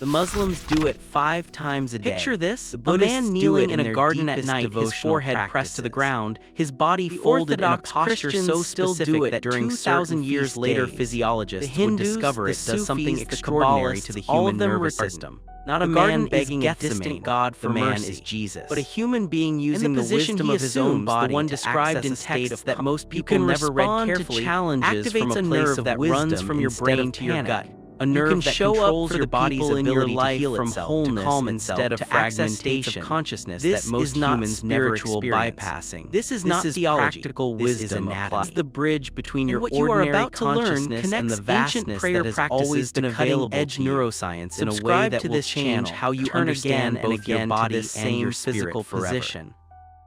The Muslims do it 5 times a day. Picture this, a man kneeling in a garden at night, his forehead pressed to the ground, his body folded in a posture so specific that during 2,000 years later physiologists would discover it does something extraordinary to the human nervous system. Not a man begging a distant God for mercy, Jesus, but a human being using the wisdom of his own body, the one described in texts that most people never read carefully, activates a nerve that runs from your brain to your gut. A nerve that controls your body's ability to heal itself, to calm itself, to access states of consciousness that most humans never experience. This is not theology, practical wisdom. This is the bridge between your ordinary consciousness and the vastness that has always been available to neuroscience in a way that will change how you understand both your body and your physical position.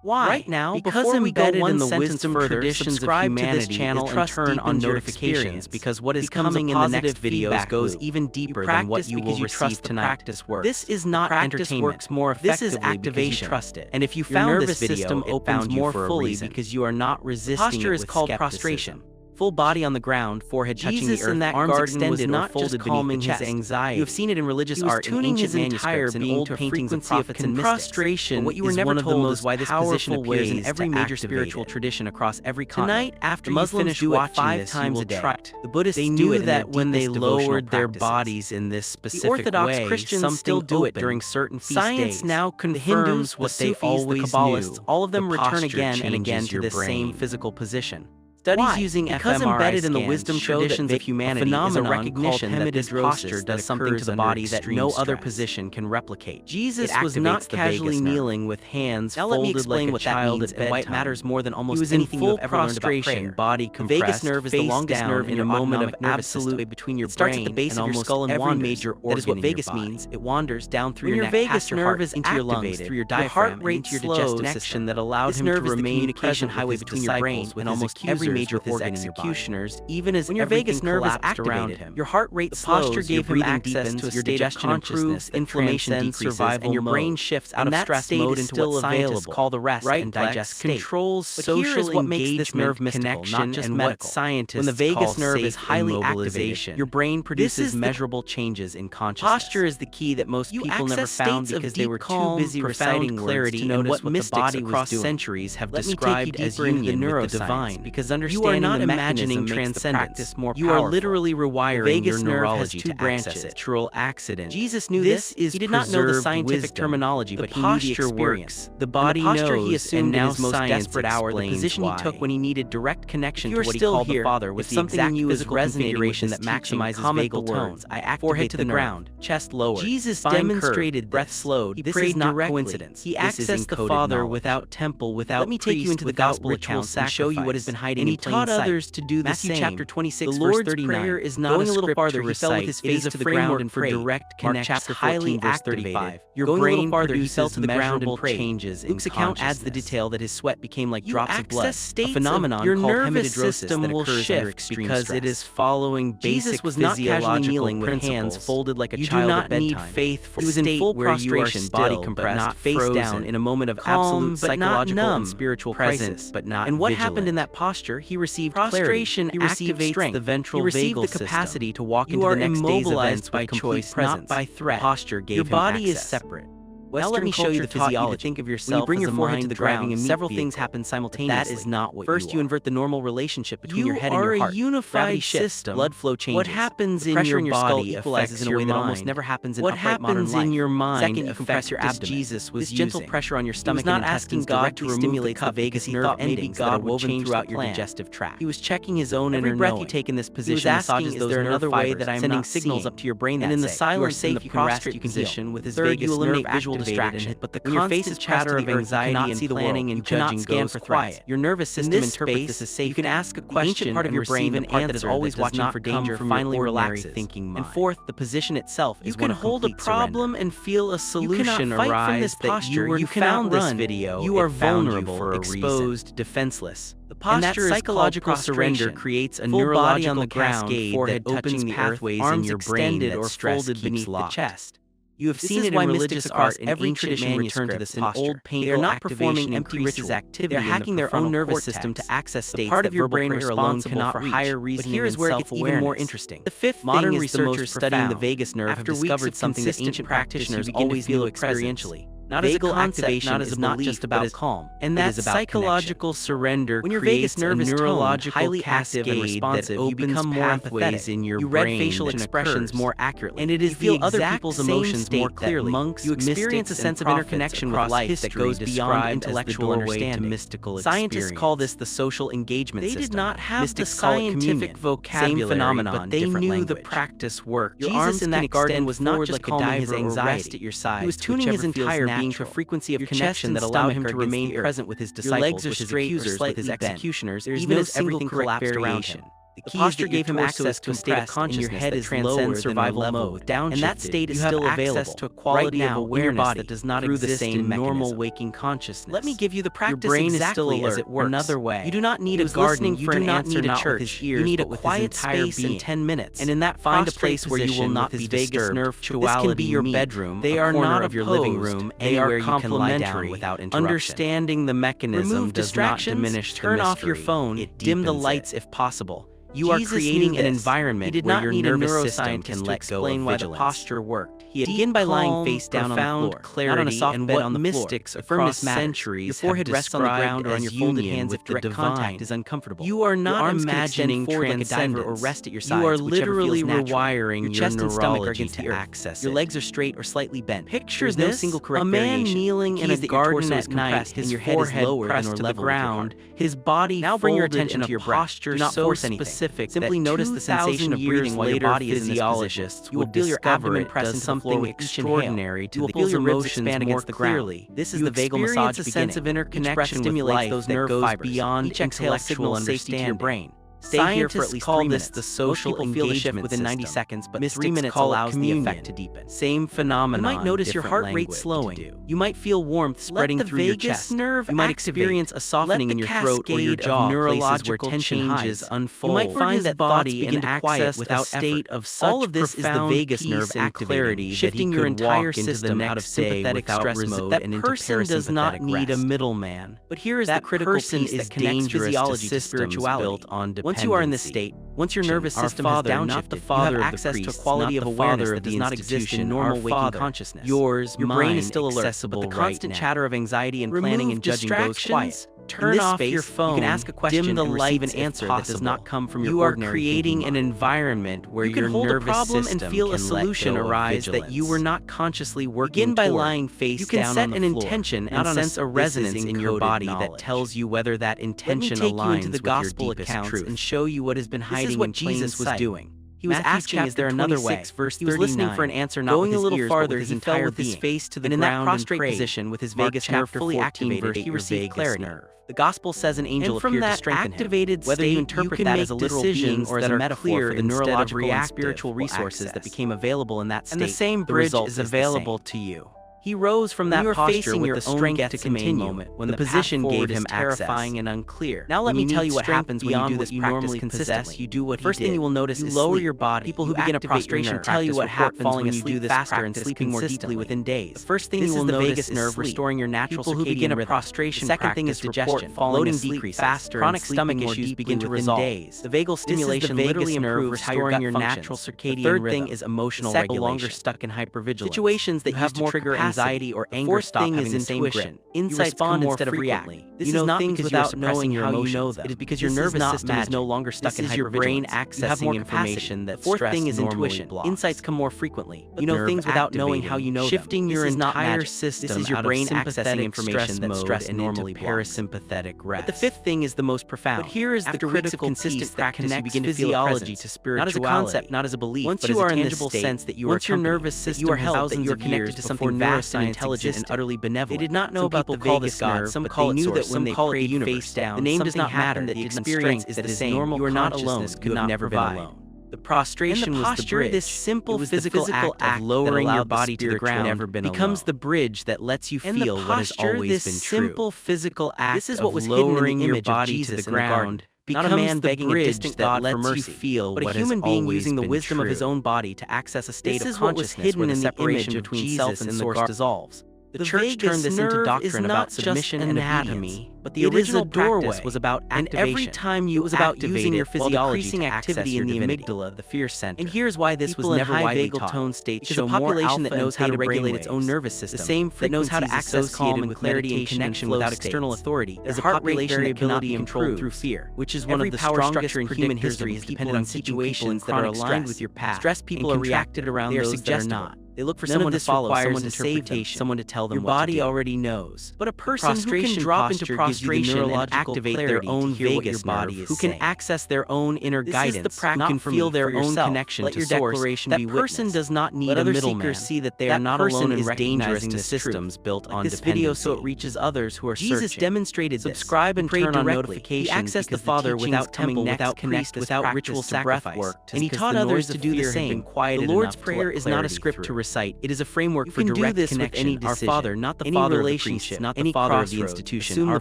Why? Right now, before we go one sentence further, subscribe to this channel and turn on notifications, because what is coming in the next videos goes even deeper than what you will receive tonight. This is not entertainment. This is activation. And if you found this video, it found more fully because you are not resisting it with skepticism. The posture is called prostration. Full body on the ground, forehead touching the earth, in that arms extended or folded calming his anxiety. You have seen it in religious art, in ancient manuscripts, and old paintings of prophets and mystics. Prostration, what you were never told is why this position appears in every major spiritual tradition across every continent. Tonight, after Muslims do it 5 times a day, the Buddhists knew that when they lowered their bodies in this specific way, Orthodox Christians still do it during certain feast days. Science now confirms what they always knew. All of them return again and again to the same physical position. Studies using fMRI embedded in the wisdom traditions of humanity is a recognition that this posture does something to the body that no other position can replicate. Jesus was not casually kneeling with hands folded like a child at bedtime. Why it matters more than almost anything you have ever learned about prayer. Body compressed, vagus nerve is the longest nerve in a moment of absolute between your brain and almost every major organ. That is what vagus means. It wanders down through your neck, past your heart, into your lungs, through your diaphragm, and into your digestive system that allowed him to remain present highway between your brain and almost every major organ in your body. Even as your vagus nerve is activated, your heart rate slows, posture gave him access to a state of consciousness, inflammation decreases, and your brain shifts out of stress mode into what scientists call the rest and digest state. Controls social engagement, connection, not just medical. Scientists when the vagus nerve is highly activated, your brain produces measurable changes in consciousness. Posture is the key that most people never found because they were too busy reciting clarity to notice what the body across centuries have described as union with the divine. Because understanding not imagining transcendence. You are literally rewiring your neurology to access it. Natural accident. Jesus knew this. He did not know the scientific terminology, but he knew the experience. The body knows, he assumed in his most desperate hour, the position he took when he needed direct connection to what he called the Father was the exact physical configuration that maximizes vagal tones. I activate to the ground, chest lowered. Jesus demonstrated breath slowed. This is not coincidence. He accessed the Father without temple, without priest. Let me take you into the gospel accounts and show you what has been hiding in plain sight. Others to do the Matthew same. Chapter 26, the Lord's Prayer is not going a little farther. He fell with his face to the ground and for direct connection. Chapter 14, verse 35. Your going brain farther, he fell to the ground and prayed. Changes Luke's account adds the detail that his sweat became like drops of blood, a phenomenon called hemidrosis that occurs under extreme stress. Because it is following basic physiological principles folded like a child at bedtime. You do not need faith for a state where you are still, compressed, not face down in a moment of absolute psychological and spiritual crisis, but not and what happened in that posture? He received prostration, he received strength, the ventral vagal the capacity to walk into the next day's events by choice, not by threat. Posture gave your body is separate. Now let me show you the physiology. Think of yourself when you bring your forehead to the ground, several things happen simultaneously. That is not what First, you invert the normal relationship between your head and your heart. You are a unified system. Blood flow changes. What happens in your body equalizes in a way that almost never happens in upright modern life. What happens in your mind? Second, you compress your abdomen. Jesus was using gentle pressure on your stomach and intestines God to stimulate the vagus nerve endings that are woven throughout your digestive tract. He was checking his own inner knowing. Every breath you take in this position massages those nerve fibers, sending signals up to your brain that say, and in the silence in the prostrate position with his vagus nerve activated, but the when your face is chatter of anxiety and planning and judging scan for quiet. Your nervous system interprets this as safe. You can ask a question, part of your brain, the part that is always watching for danger, finally relaxes. And fourth, the position itself is one of complete surrender. You can hold a problem and feel a solution arise that you cannot run. You are vulnerable, exposed, defenseless. The posture psychological surrender creates a neurological cascade that opens pathways in your brain that stress keeps beneath the chest. You have seen it in religious art in every tradition return to this old painful. They are not performing empty ritual activity. They are hacking their own nervous system to access states that your brain alone cannot reach. Higher reasoning. But here is where it gets even more interesting. The fifth modern researchers studying the vagus nerve have discovered something that ancient practitioners always feel experientially. Not as a concept, not as a belief, just about calm. And that psychological surrender when your vagus nerve is neurological, highly active and responsive, you become more empathetic in your brain. You read facial expressions more accurately, and it is the other people's emotions more clearly. Monks, you experience a sense of interconnection with life that goes beyond intellectual understanding. Mystical Scientists call this the social engagement system. They did not have the scientific vocabulary, same phenomenon, but they knew the practice worked. Jesus in that garden was not just calming his anxiety at your side. He was tuning his entire being to a frequency of connection that allowed him to remain present with his disciples, with his accusers, with his executioners, even as everything collapsed around him. The posture gave him access to a state of consciousness that transcends survival mode, and that state is still available to a quality of awareness that does not exist in normal waking consciousness. Let me give you the practice. Your brain is still alert as it works. Another way. You do not need a garden. You do not need a church. You need a quiet space in 10 minutes, and in that find a place where you will not be disturbed. This can be your bedroom. They are not of your living room. They are complementary without interruption. Understanding the mechanism does not diminish the mystery. Turn off your phone. Dim the lights if possible. You are creating an environment where your nervous system can let go of vigilance. Why the posture worked. He begin by lying face down on the floor, not on a soft bed on the mystics across centuries. Your forehead rests on the ground or on your folded hands if direct contact is uncomfortable. You are not imagining transcendence or rest at your sides. You are literally rewiring your chest and stomach against the access. Your legs are straight or slightly bent. Picture this: no single correct variation. A man kneeling in a garden at night, his forehead pressed to the ground, his body now bring your attention to your posture. Do not force anything. Simply notice the sensation of breathing while your body is in this position. You will feel your abdomen press into the floor extraordinary. You will feel your ribs expand against the ground. This is the vagal massage beginning. A sense of interconnection stimulates those nerve fibers beyond intellectual understanding to your brain. Stay here for at least 3 minutes. The social engagement within 90 seconds, but 3 minutes allows the effect to deepen. Same phenomenon. You might notice your heart rate slowing. You might feel warmth spreading through your chest. You might experience a softening in your throat or your jaw, neurological changes unfold. You might find that body begin to quiet without state of such all of this is the vagus nerve clarity, shifting your entire system out of sympathetic stress mode and into parasympathetic does not need a middleman. But here is the critical piece that connects physiology to spirituality. Built on once you are in this state, once your nervous system has downshifted, you have access to a quality of awareness that does not exist in normal waking consciousness. Your brain is still alert, but the constant chatter of anxiety and planning and judging goes quiet. Turn off your phone, you can ask a question and receive an answer that does not come from your ordinary. You are creating an environment where your nervous system and feel a solution arise that you were not consciously working toward. Begin by lying face down on the floor. You can set an intention and sense a resonance in your body that tells you whether that intention aligns with your deepest truth and show you what has been hiding in plain sight. He was asking, is there another way? He was listening for an answer, not going with his a little farther. He fell with his face to the ground in that prostrate position with his vagus nerve fully activated. He received clarity. The gospel says an angel appeared to strengthen him. Whether you interpret that as a literal being or as a metaphor for the neurological and spiritual resources that became available in that state, and the same bridge is available to you. He rose from that posture with the strength to continue when the position gave him terrifying and unclear. Now let me tell you what happens when you do this practice consistently. You do what First thing you will notice is lower your body. People who begin a prostration tell you what happens falling asleep you do this faster and sleeping more deeply within days. The first thing you will notice is vagus nerve restoring your natural circadian rhythm. Prostration. The second thing is digestion. Loading decreases faster. Chronic stomach issues begin to resolve. The vagal stimulation literally improves restoring your natural circadian rhythm. The third thing is emotional regulation. No longer stuck in hypervigilance. Situations that used to trigger anxiety or anger stop having the same grip. Insights come instead of reacting. This is not things without knowing how you know them. It is because your nervous system is no longer stuck in hypervigilance. This is your brain accessing information that fourth thing is intuition. Insights come more frequently. You know things without knowing how you know them. Shifting your entire system. This is your brain accessing information that stress normally parasympathetic rest. But the fifth thing is the most profound. But here is the critical piece that connects physiology to spirituality. Not as a concept, not as a belief, but as a tangible sense that you are your nervous system has thousands of years to something vast and intelligent and utterly benevolent. They did not know about the vagus nerve, some call it source, some call it universe. The name does not matter. The experience is the same. You are not alone. You have never been alone. The prostration was the bridge. This simple physical act of lowering your body to the ground becomes the bridge that lets you feel what has always been true. Simple physical act this is what was lowering your body to the ground not a man begging a distant God for mercy, but a human being using the wisdom of his own body to access a state of consciousness where the separation between self and source dissolves. The church turned this into doctrine about submission and anatomy, but the original practice was about activation. And every time you was using your physiology to activity in the amygdala, the fear center. And here's why this was never widely taught. Tone states show a population that knows how to regulate its own nervous system, the same that knows how to access calm and clarity and connection without external authority, is a population that cannot be controlled through fear, which is one of the strongest in human history dependent on situations that are aligned with your path. Stressed people are reacted around those that are not. They look for someone to follow, someone to save them, someone to tell them what to do. Your body already knows. But a person who can drop into prostration and activate their own vagus nerve, who can access their own inner guidance, who can feel their own connection to source, that person does not need a middleman. See that they are not alone in recognizing the systems built on dependency. This video so it reaches others who are searching. Jesus demonstrated this. Subscribe and turn on notifications. He accessed the Father without temple, without connect, without ritual sacrifice, and he taught others to do the same. The Lord's Prayer is not a script to recite. It is a framework for direct connection. Our Father, not the Father of the priesthood, not the Father of the institution. Our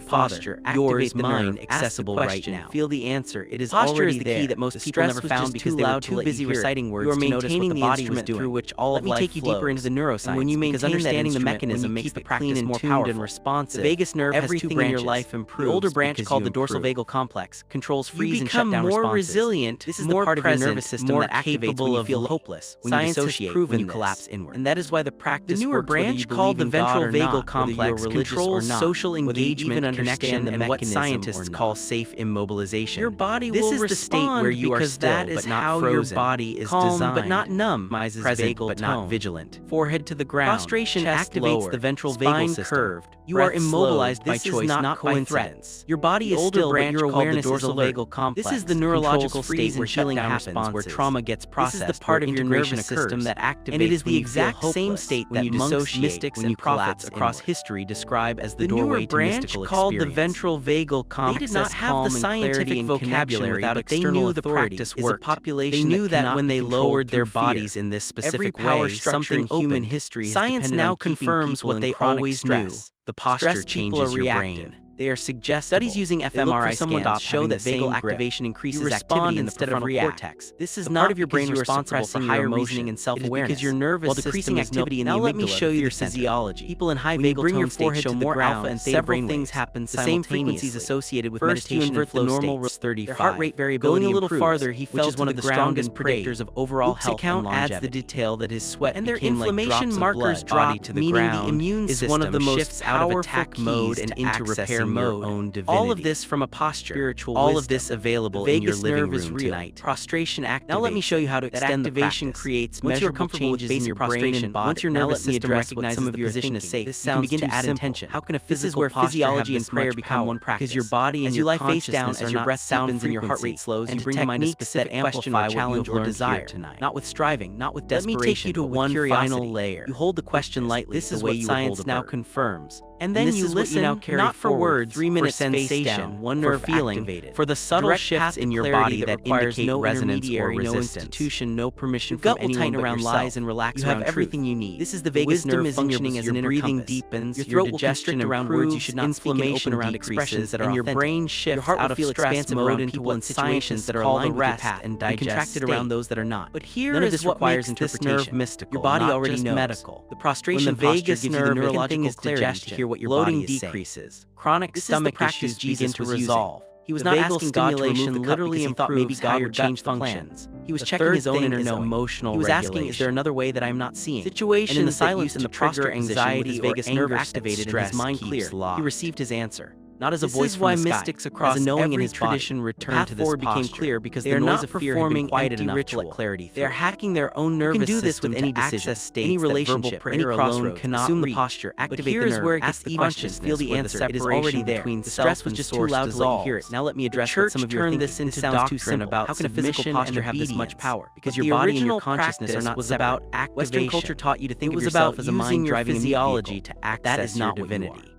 Father, yours, mine, accessible right now. Feel the answer. It is already there. The key that most people never found because they were too busy reciting words. You are maintaining the instrument through which all of life flows. Let me take you deeper into the neuroscience. When you maintain understanding the mechanism makes the practice more powerful and responsive. The vagus nerve has two branches. In your life improves. The older branch called the dorsal vagal complex controls freeze and shut down responses. You become more resilient. This is the part of your nervous system that activates when you feel hopeless, when you dissociate, when you collapse inward. And that is why the practice. The newer branch called the ventral vagal complex controls social engagement and connection and what scientists call safe immobilization. Your body will respond. This is the state where you are still but not frozen. Your body is calm but not numb, present but not vigilant. Forehead to the ground. Prostration activates the ventral vagal system. Curved. You are immobilized by choice, not coincidence. Your body is still, but your awareness is alert. This is the neurological state where healing happens, where trauma gets processed. This is the part of your nervous system that activates, and it is the exact same state that monks, mystics, and prophets across history describe as the doorway to mystical experience. Called the ventral vagal complex. They did not have the scientific vocabulary, but they knew the practice worked. They knew that when they lowered their bodies in this specific way, something human history. Science now confirms what they always knew. The posture changes your brain. They are suggestible. Studies using fMRI scans show that vagal activation increases activity in the prefrontal cortex. This is not part of your brain responsible for higher reasoning and self-awareness, because your nervous system is activity in the amygdala. Now let me show you your physiology. People in high vagal tone state show more alpha and theta brain things happen simultaneously. The same frequencies associated with meditation and flow states. Their heart rate variability improves, going a little farther, he fell to one of the strongest predictors of overall health and longevity. Adds the detail that his sweat and their inflammation markers drop, meaning the immune system one of the most out of attack mode and into repair mode. All of this from a posture. Spiritual all of this available in your living room tonight. Prostration activates. Now let me show you how to extend the practice. Creates measurable changes in your brain and body. Once your nervous system recognizes some of your position is safe, this sounds begin to add intention. How can a physical where physiology and prayer become one practice? Because your body and your lie face down as your breath sounds and your heart rate slows, and you bring to mind a specific amplify challenge or desire tonight. Not with striving, not with desperation. Let me take you to one final layer. You hold the question lightly. This is what science now confirms. And then you listen, not for words, 3 minutes sensation, one nerve feeling, activated. For the subtle shifts in your body that indicate no resonance or resistance. No institution, no permission from anyone but yourself. Lies and relax you have everything you need. This is the vagus nerve functioning as an inner breathing deepens, your throat will constrict around words you should not inflammation around expressions that are and your brain shifts out of stress mode into what situations that are aligned with your path and contracted around those that are not. But here is what requires interpretation. Your body already knows. Medical. The prostration vagus nerve neurological clarity to hear what your loading decreases. Chronic stomach issues begin to resolve. He was not asking God to remove the literally and thought maybe God would change functions. He was checking his own inner emotional. He was asking, "Is there another way that I am not seeing?" Situations in the silence and the trigger anxiety, vagus nerve activated, and his mind clear. He received his answer. Not as a voice from the sky. Mystics across as a knowing in his tradition returned to this posture. Became clear because they are not performing empty ritual clarity. They are hacking their own nervous system. You can do this with any decision, any relationship, any crossroad. Cannot assume the posture, activate the nerve. Here's where it gets the questions. Feel the answer. It is already there. The stress was just too loud to let you hear it. Now let me address some of your thinking. This sounds too simple. How can a physical posture have this much power? Because your body and your consciousness are not about activation. Western culture taught you to think of yourself as a mind driving physiology to access your divinity.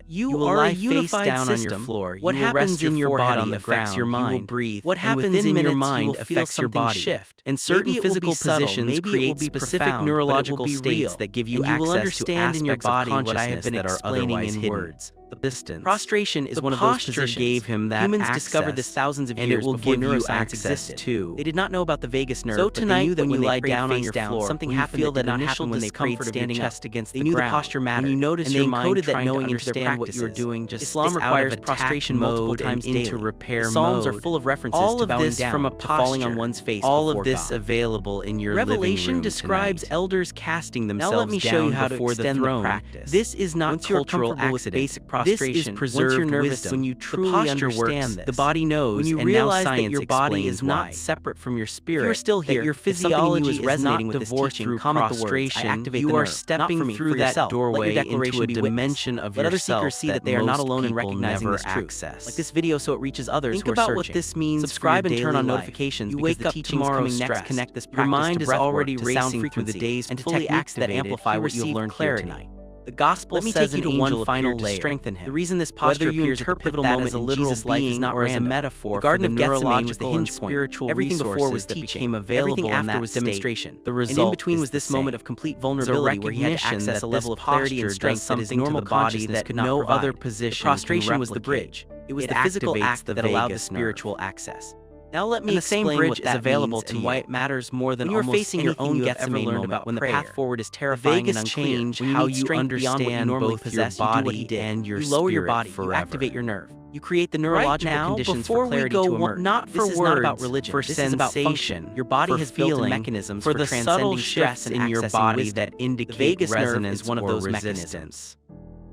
You are a unified down system. On your floor. What happens in your body affects your mind. You will breathe. What happens in your mind affects your body. Shift. And certain physical positions create specific neurological states that give you access to aspects of consciousness that are otherwise hidden. the distance. Prostration is one of those positions. Gave him that humans discovered this thousands of years before neuroscience existed. Too. They did not know about the vagus nerve. So tonight, but they knew that when you lie down on your floor, something happened that did not happen when they prayed standing chest against the ground. They knew the posture mattered. When you notice your mind that knowing and understand what you are doing, just Islam requires prostration multiple times into repair mode. Psalms are full of references to bowing down, from a posture, falling on one's face. All of this available in your Revelation describes elders casting themselves down before the throne. This is not cultural accident. Basic prostration. This is preserved wisdom. When you truly understand this, the body knows, when you realize that your body is not separate from your spirit, you're still here. Your physiology is resonating with this teaching. Prostration. You are stepping through that doorway into a dimension of yourself. Let other seekers see that they are not alone in recognizing this truth. Like this video, so it reaches others who are searching. Think about what this means. Subscribe and turn on notifications. You wake up tomorrow next. Connect this practice. Your mind is already racing through the days and to techniques that amplify what you have learned here tonight. The gospel says an angel appeared to strengthen him. The reason this posture appears at the pivotal moment as a literal being or as a metaphor, the Garden of Gethsemane was the hinge point. Everything before was teaching. Everything after was demonstration. The result, and in between was this moment of complete vulnerability where he had to access a level of clarity and strength that his normal consciousness could not provide. No other position. Prostration was the bridge. It was the physical act that allowed the spiritual access. Now let me explain what that means is available to why it matters more than almost facing your own Gethsemane moment about when the path forward is terrifying and unclear. When you how you understand both your body and your spirit. You lower your body, you activate your nerve. You create the neurological conditions for clarity to emerge. Not for words, not about religion. For sensation. Your body has built-in mechanisms for the subtle shifts in your body that indicate resonance one of those mechanisms.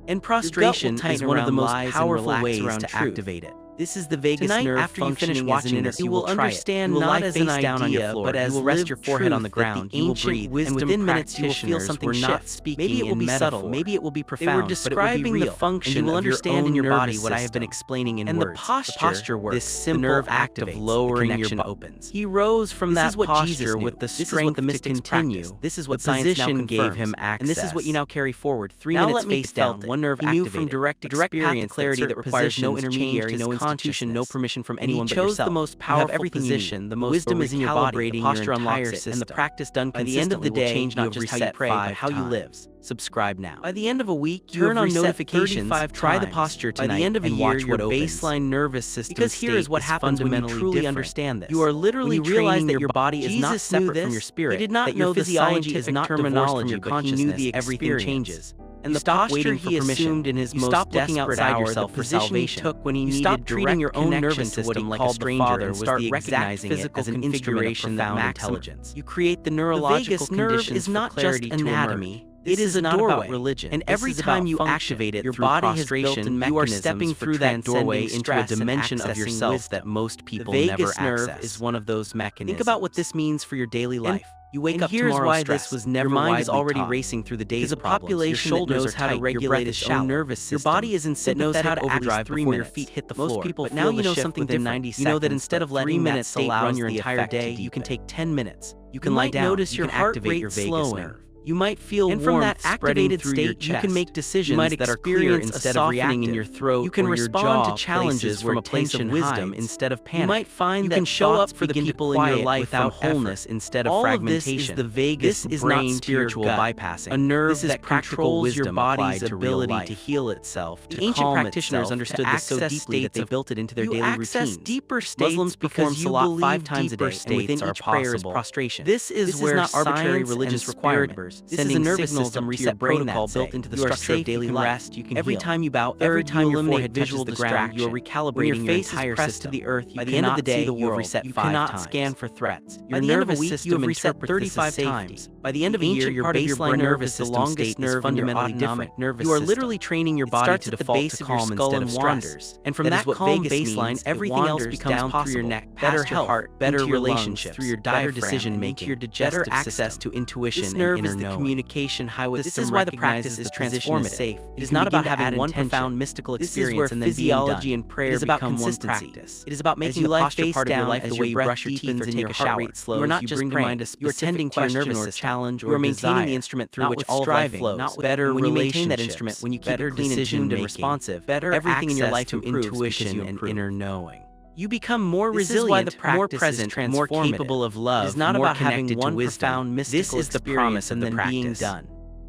And prostration is one of the most powerful ways to activate it. This is the vagus nerve after you finish watching this, you will understand not as an idea, but as you will rest your forehead on the ground, you will breathe, and within minutes you will feel something shift. Maybe it will be subtle, maybe it will be profound, but it will be real. The function, and you will understand in your body what I have been explaining in words. And the posture works. This simple nerve act of lowering your body opens. He rose from that posture with the strength to continue. This is what science now gave him access, and this is what you now carry forward. 3 minutes face down, one nerve activated. He knew from direct experience clarity that requires no intermediary, no institution, no permission from anyone but yourself. He chose the most powerful position. The most wisdom is in your body. The posture unlocks it, and the practice done consistently. By the end of the day, change not just how you pray, but how you live. Subscribe now. By the end of a week, turn on notifications. Try the posture tonight. By the end of a year, your baseline nervous system because here is what happens when you truly understand this. You are literally realizing that your body is not separate from your spirit. He did not know the scientific terminology, but he knew the everything changes. And the posture he assumed in his most desperate hour, the position he took when he needed treating your own nervous system like a stranger and start recognizing it as an instrument of profound intelligence. You create the neurological conditions for clarity to emerge. It is not about religion, and every time you activate it, your body has built-in mechanisms. You are stepping through that doorway into a dimension of yourself that most people never access. The vagus nerve is one of those mechanisms. Think about what this means for your daily life. You wake up tomorrow stressed. This was never your mind is already racing through the day's problems. Population your shoulders knows how to regulate its own nervous system. Your body is in knows how to overdrive before your feet hit the floor. Most people but now you know something different. 90 seconds. You know that instead of letting minutes run your entire day, you can take 10 minutes. You can lie down. Notice your heart rate slowing. You might feel warmth from that activated state, you can make decisions that are clear instead of reacting in your throat. You can respond to challenges from a place of wisdom instead of panic. You might find that you can show up for the people in your life without wholeness instead of fragmentation. All of this is the vagus is not spiritual bypassing. A nerve that controls your body's ability to heal itself. The ancient practitioners understood this so deeply that they built it into their daily routines. You access deeper states. Muslims perform salat 5 times a day, and within each prayer is prostration. This is where not arbitrary religious requirements. This is a nervous system reset protocol built into the structure of daily life. Every time you bow, every time your forehead touches the ground, you are recalibrating your entire system to the earth. By the end of the day, you have reset 5 times. You cannot scan for threats. By the end of a week, you have reset 35 times. By the end of a year, your baseline nervous system state is fundamentally different. You are literally training your body to default to calm instead of stress. And from that calm baseline, everything else becomes possible. Through your neck, better health, better relationships, through your better decision making, your better access to intuition and inner knowing. Communication highway. This is why the practice is transformative. It is not about having one profound mystical experience and then physiology and prayer is about consistency. It is about making the posture part of your life the way you brush your teeth or take a shower. You are not just praying. You are tending to your nervous system. Challenge or you are maintaining the instrument through which all life flows. Not better when you maintain that instrument, when you keep it clean and tuned and responsive, better everything in your life to intuition and inner knowing. You become more resilient, more present, more capable of love. It is not about having one profound mystical experience and then being done.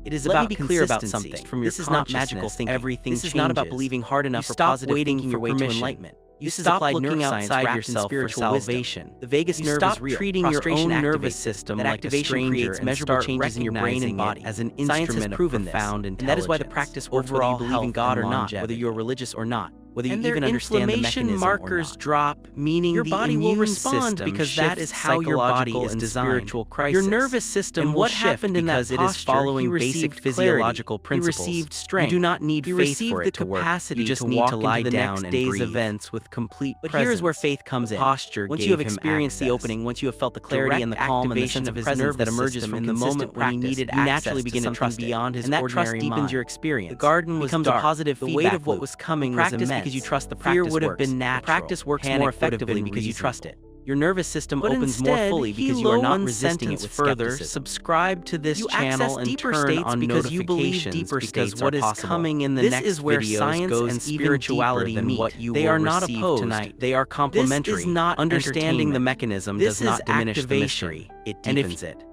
It is about clear about something. From your this is not magical thinking. Everything this is not about believing hard enough or positive waiting your way to enlightenment. You stop looking outside yourself for salvation. The vagus nerve is real. Treating your own nervous system like a stranger creates measurable changes in your brain and body as an instrument of profound intelligence. And that is why the practice works whether you believe in God or not, whether you are religious or not, whether you even understand the mechanism markers drop, meaning your body will respond because that is how your body is designed. Your nervous system will shift because it is following basic physiological principles. You received strength. You do not need faith for it to work. You just need to lie down and breathe. Events with complete presence. But here is where faith comes in. Posture. Once you have experienced the opening, once you have felt the clarity and the calm and the sense of presence that emerges from the moment when you needed access, you naturally begin to trust beyond his ordinary mind. And that trust deepens your experience. The garden becomes a positive feedback. The weight of what was coming was immense. Because you trust the practice. Fear would have been natural. Practice works more effectively because you trust it. Your nervous system opens more fully because you are not resisting it with further. Subscribe to this channel and turn on notifications because what is coming in the next video is where science and spirituality meet. They are not opposed tonight. They are complementary. This is not understanding the mechanism does not diminish the mystery. It deepens it.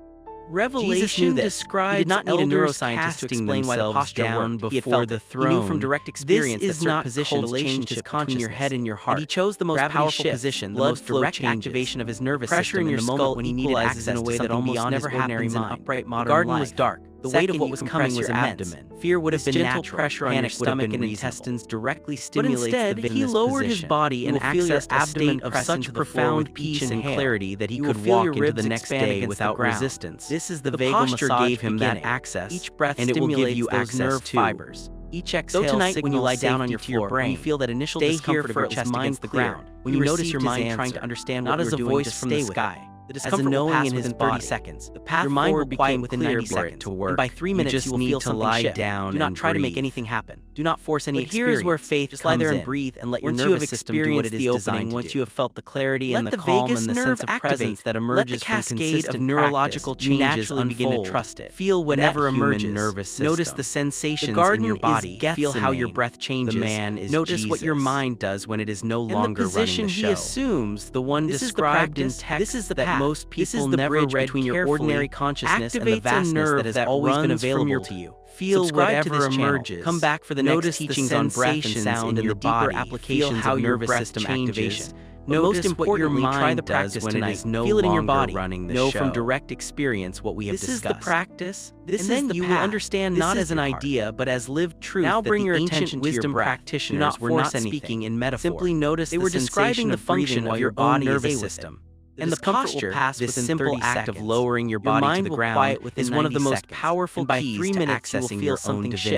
Revelation describes he did not need a neuroscientist to explain why the posture down before the throne. He knew from direct experience this is not positions change his between your head and your heart. And he chose the most powerful position, the most direct activation of his nervous system in your moment when he needed access in a way that almost never happens in upright modern life. The garden was dark. The weight of what was coming was immense. Fear would have been natural. Pressure on your stomach and intestines directly stimulates the vagus he lowered his body and accessed a state of such profound peace and clarity that he could walk into the next day without resistance. This is the vagal massage gave him that access, each breath and it will give you access nerve fibers. Each exhale tonight when you lie down on your floor, when you feel that initial discomfort of your chest against the ground, when you notice your mind trying to understand what you're doing, not as a voice from the sky. The discomfort will pass within 30 seconds. The path forward will quiet within 90 seconds. And by 3 minutes, you will feel something shift. Do not try to make anything happen. Do not force any experience. Here is where faith just lie there and breathe and let your nervous system do what it is designed to do. Once you have felt the clarity and the calm and the sense of presence that emerges from consistent neurological changes unfold. Trust it. Feel whatever emerges. Notice the sensations in your body. Feel how your breath changes. Notice what your mind does when it is no longer running the show. He assumes the one described in text. This is the path. Most people never read between your ordinary consciousness and the vastness that has always been available to you. Feel whatever emerges. Come back for the next teachings on breath and sound and the deeper applications of nervous system activation. Notice what your mind does when it is no longer running the show. Know from direct experience what we have discussed. This is the practice. This is the you will understand not as an idea, but as lived truth. Now bring your attention to wisdom practitioners were not speaking in metaphor. Simply notice they were describing the function of your own nervous system. And the posture, this simple act of lowering your body to the ground, is one of the most powerful keys to accessing your own divinity.